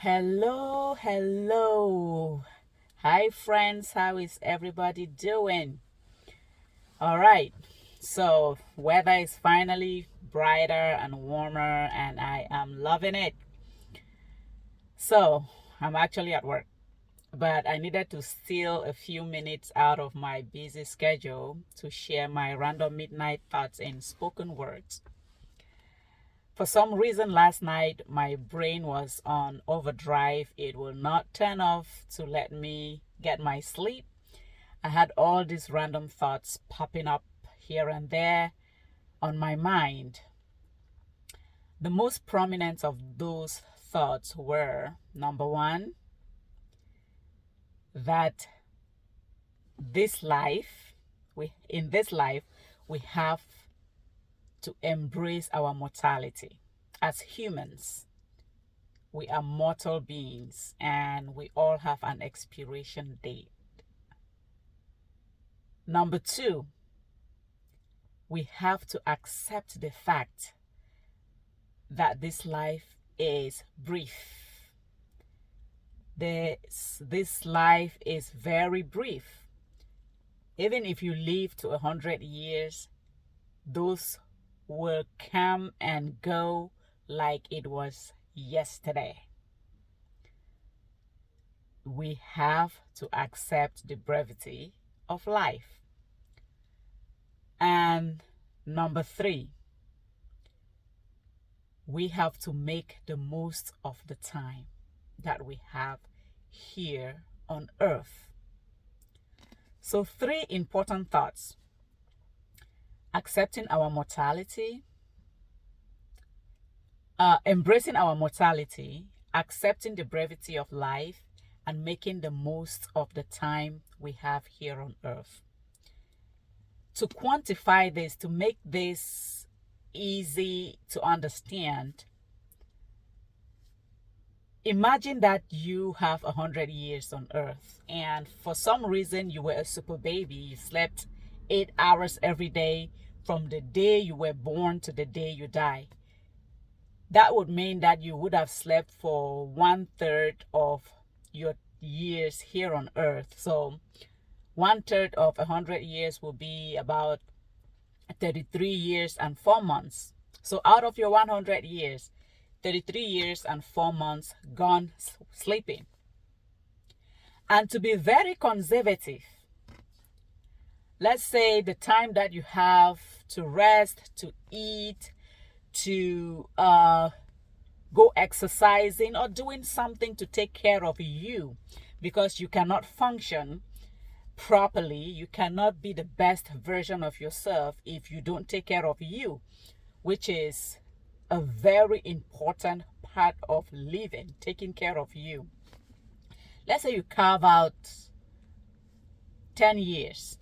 Hello, hello. Hi, friends. How is everybody doing? All right. So, weather is finally brighter and warmer, and I am loving it. So, I'm actually at work, but I needed to steal a few minutes out of my busy schedule to share my random midnight thoughts in spoken words. For some reason, last night my brain was on overdrive. It will not turn off to let me get my sleep. I had all these random thoughts popping up here and there on my mind. The most prominent of those thoughts were number one, that this life, in this life, we have to embrace our mortality. As humans, we are mortal beings and we all have an expiration date. Number two, we have to accept the fact that this life is brief. This life is very brief. Even if you live to 100 years, those will come and go like it was yesterday. We have to accept the brevity of life. And number three, we have to make the most of the time that we have here on earth. So, three important thoughts: accepting our mortality, embracing our mortality, accepting the brevity of life, and making the most of the time we have here on earth. To quantify this, to make this easy to understand, imagine that you have 100 years on earth and for some reason you were a super baby. You slept 8 hours every day from the day you were born to the day you die. That would mean that you would have slept for 1/3 of your years here on earth. So 1/3 of 100 years will be about 33 years and 4 months. So out of your 100 years, 33 years and 4 months gone sleeping. And to be very conservative, let's say the time that you have to rest, to eat, to go exercising or doing something to take care of you, because you cannot function properly, you cannot be the best version of yourself if you don't take care of you, which is a very important part of living, taking care of you. Let's say you carve out 10 years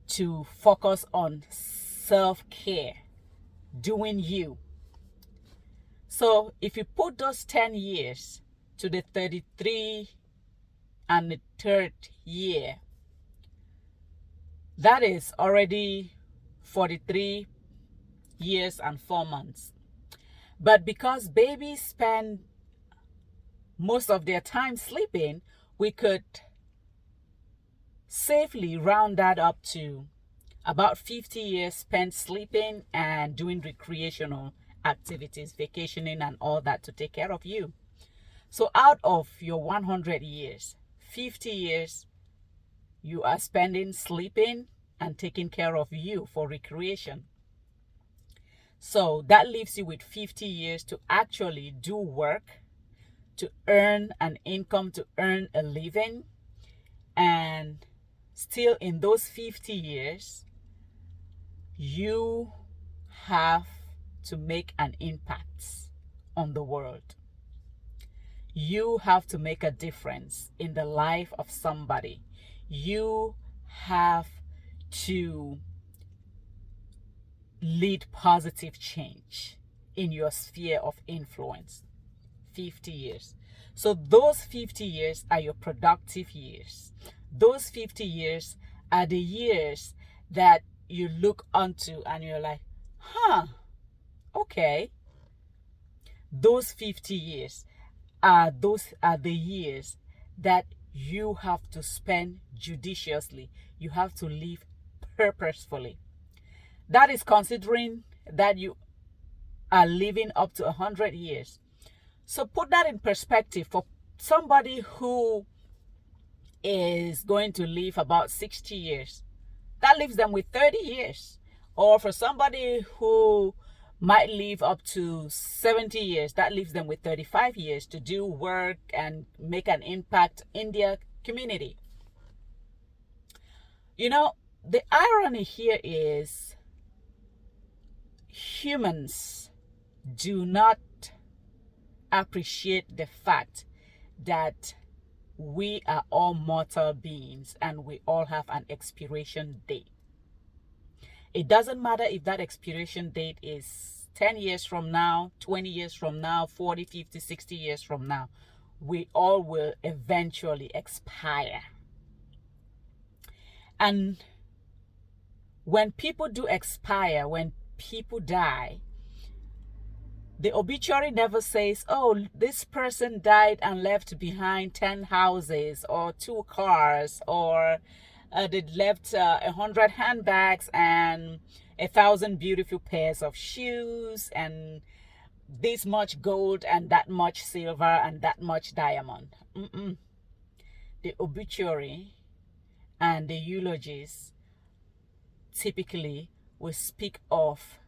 to focus on self-care, doing you. So if you put those 10 years to the 33 and the third year, that is already 43 years and 4 months. But because babies spend most of their time sleeping, we could safely round that up to about 50 years spent sleeping and doing recreational activities, vacationing and all that to take care of you. So out of your 100 years, 50 years you are spending sleeping and taking care of you for recreation. So that leaves you with 50 years to actually do work, to earn an income, to earn a living. And still in those 50 years, you have to make an impact on the world. You have to make a difference in the life of somebody. You have to lead positive change in your sphere of influence. 50 years. So those 50 years are your productive years. Those 50 years are the years that you look onto and you're like, okay. those 50 years are the years that you have to spend judiciously. You have to live purposefully. That is considering that you are living up to 100 years. So put that in perspective for somebody who is going to live about 60 years. That leaves them with 30 years. Or for somebody who might live up to 70 years, that leaves them with 35 years to do work and make an impact in their community. You know, the irony here is humans do not appreciate the fact that we are all mortal beings and we all have an expiration date. It doesn't matter if that expiration date is 10 years from now, 20 years from now, 40, 50, 60 years from now. We all will eventually expire. And when people do expire, when people die, the obituary never says, oh, this person died and left behind 10 houses or 2 cars, or they left 100 handbags and 1,000 beautiful pairs of shoes and this much gold and that much silver and that much diamond. The obituary and the eulogies typically will speak of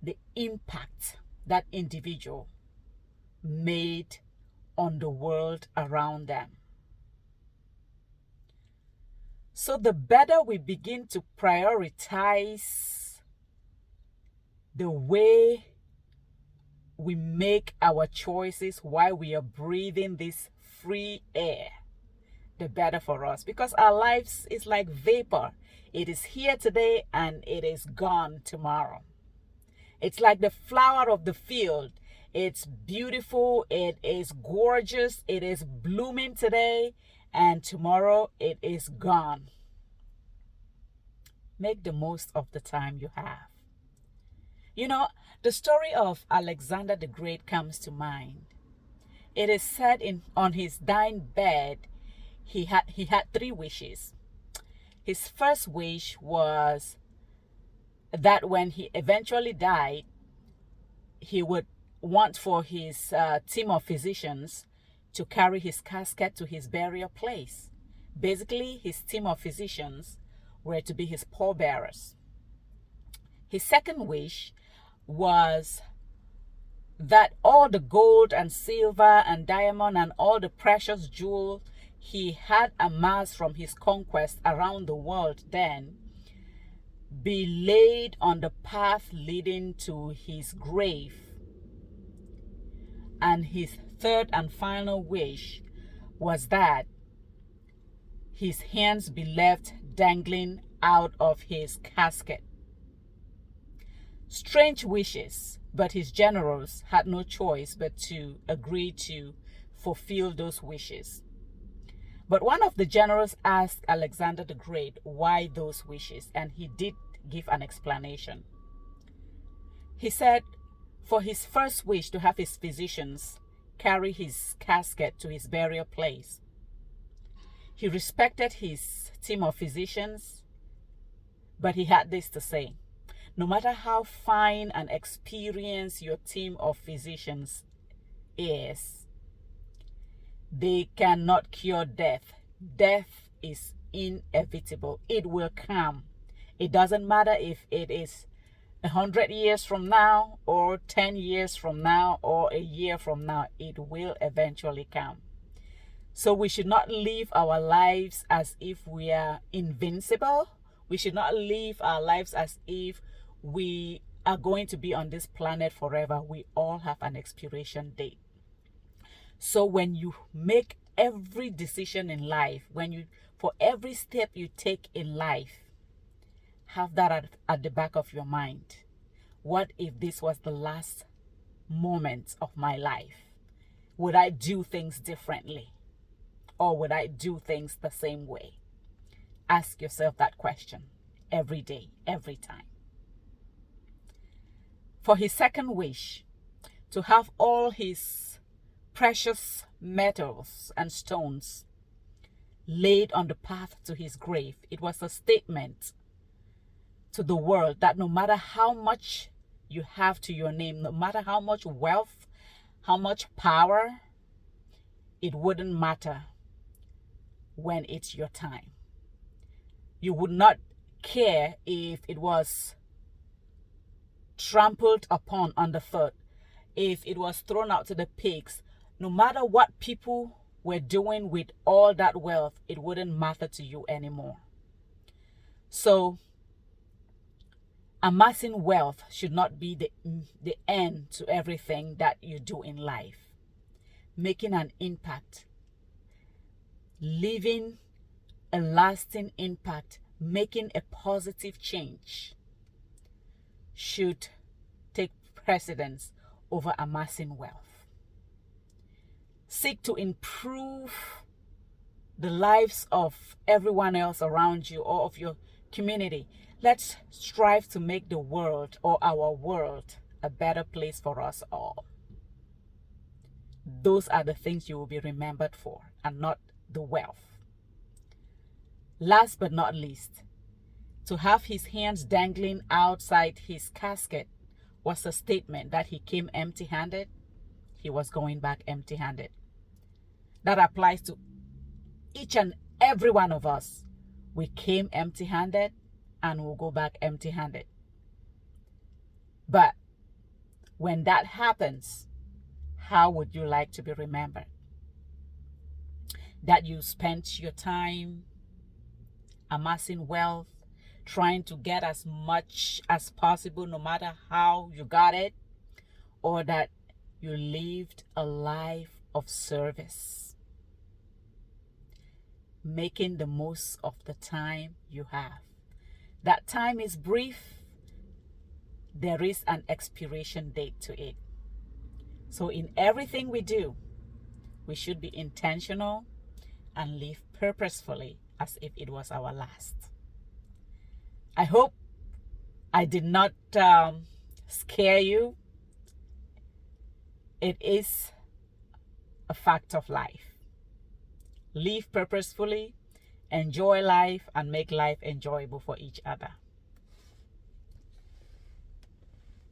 the impact that individual made on the world around them. So the better we begin to prioritize the way we make our choices while we are breathing this free air, the better for us. Because our lives is like vapor. It is here today and it is gone tomorrow. It's like the flower of the field. It's beautiful. It is gorgeous. It is blooming today. And tomorrow it is gone. Make the most of the time you have. You know, the story of Alexander the Great comes to mind. It is said on his dying bed, he had 3 wishes. His first wish was that when he eventually died, he would want for his team of physicians to carry his casket to his burial place. Basically, his team of physicians were to be his pallbearers. His second wish was that all the gold and silver and diamond and all the precious jewels he had amassed from his conquest around the world then be laid on the path leading to his grave. And his third and final wish was that his hands be left dangling out of his casket. Strange wishes, but his generals had no choice but to agree to fulfill those wishes. But one of the generals asked Alexander the Great why those wishes, and he did give an explanation. He said for his first wish to have his physicians carry his casket to his burial place, he respected his team of physicians, but he had this to say: no matter how fine and experienced your team of physicians is, they cannot cure death. Death is inevitable. It will come. It doesn't matter if it is 100 years from now or 10 years from now or a year from now. It will eventually come. So we should not live our lives as if we are invincible. We should not live our lives as if we are going to be on this planet forever. We all have an expiration date. So when you make every decision in life, for every step you take in life, have that at the back of your mind. What if this was the last moment of my life? Would I do things differently? Or would I do things the same way? Ask yourself that question every day, every time. For his second wish, to have all his precious metals and stones laid on the path to his grave. It was a statement to the world that no matter how much you have to your name, no matter how much wealth, how much power, it wouldn't matter when it's your time. You would not care if it was trampled upon underfoot, if it was thrown out to the pigs. No matter what people were doing with all that wealth, it wouldn't matter to you anymore. So amassing wealth should not be the end to everything that you do in life. Making an impact, leaving a lasting impact, making a positive change should take precedence over amassing wealth. Seek to improve the lives of everyone else around you or of your community. Let's strive to make the world, or our world, a better place for us all. Those are the things you will be remembered for, and not the wealth. Last but not least, to have his hands dangling outside his casket was a statement that he came empty-handed. He was going back empty-handed. That applies to each and every one of us. We came empty-handed and we'll go back empty-handed. But when that happens, how would you like to be remembered? That you spent your time amassing wealth, trying to get as much as possible, no matter how you got it, or that you lived a life of service, making the most of the time you have. That time is brief. There is an expiration date to it. So in everything we do, we should be intentional and live purposefully as if it was our last. I hope I did not scare you. It is a fact of life. Live purposefully, enjoy life, and make life enjoyable for each other.